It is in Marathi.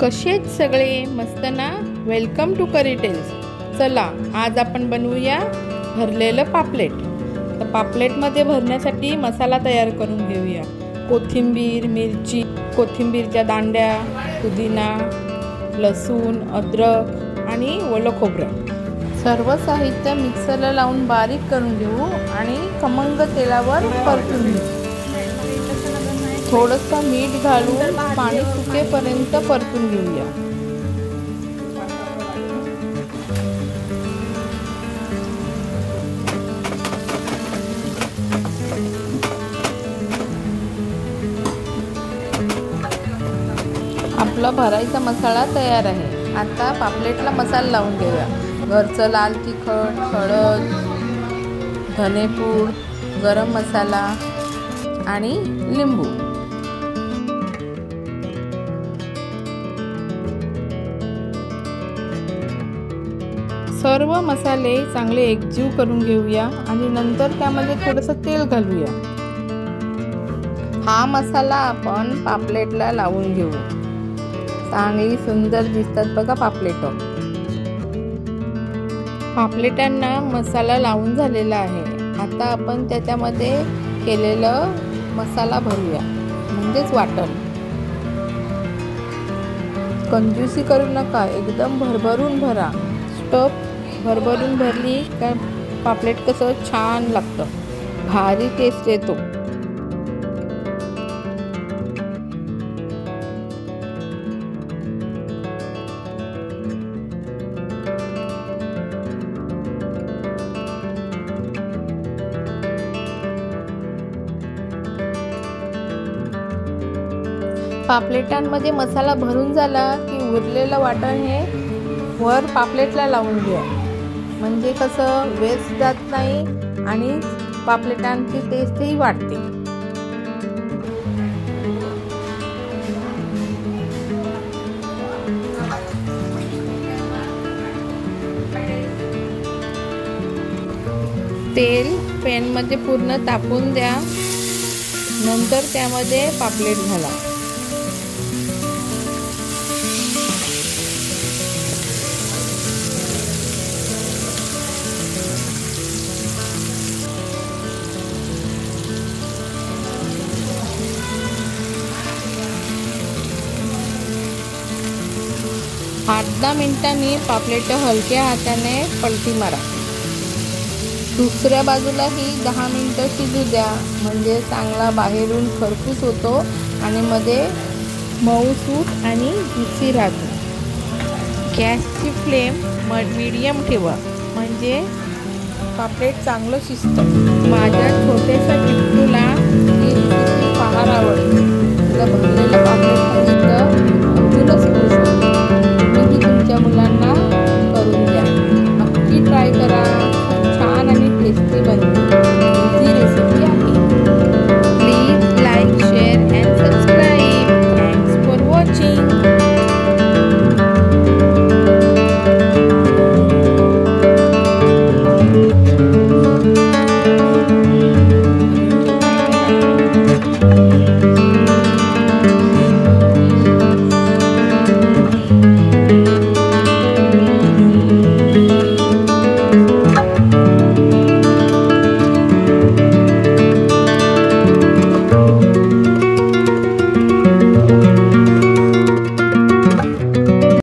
कसे सगळे मस्त ना। Welcome to curry tales. चला आज आपण बनवूया भरलेलं पापलेट। तर पापलेटमध्ये भरण्यासाठी मसाला तयार करून घेऊया। कोथिंबीर, मिरची, कोथिंबीरच्या दांड्या, पुदिना, लसूण, अद्रक आणि ओलं खोबरं। सर्व साहित्य मिक्सरला लावून बारीक करून घेऊ आणि खमंग तेलावर परतून घेऊ। थोडंसं मीठ घालून पाणी सुकेपर्यंत परतून घेऊया। आपला भरायचा मसाला तयार आहे। आता पापलेटला मसाला लावून घेऊया। घरचं लाल तिखट, हळद, धनेपूड, गरम मसाला आणि लिंबू। सर्व मसाले चांगले एकजीव करून घेऊया आणि नंतर त्यामध्ये थोडंसं तेल घालूया। हा मसाला आपण पापलेटला लावून घेऊ। चांगली सुंदर दिसतात बघा पापलेट। पापलेटांना मसाला लावून झालेला आहे। आता आपण त्याच्यामध्ये केलेलं मसाला भरूया, म्हणजेच वाटण। कंजूसी करू नका, एकदम भरभरून भरा। स्टफ भरभरून भरली का पापलेट कसं छान लागतं, भारी टेस्ट येतो। पापलेटांमध्ये मसाला भरून झाला की उरलेलं वाटण हे वर पापलेटला लावून घ्या, म्हणजे कसं वेस्ट जात नाही आणि पापलेटांची टेस्टही वाढते। तेल पॅनमध्ये पूर्ण तापून द्या, नंतर त्यामध्ये पापलेट घाला। आठ 10 मिनिटांनी पापलेट हलक्या हाताने पलटी मारा। दुसऱ्या बाजूलाही 10 मिनिटं शिजू द्या, म्हणजे चांगला बाहेरून खरपूस होतो आणि मध्ये मऊसूत आणि जुसी राहतो। गॅसची फ्लेम मीडियम ठेवा, म्हणजे पापलेट चांगलं शिजतं। माझ्या छोट्याशा टिप्पूला ही रेसिपी फार आवडते। तुला भरलेलं पापलेट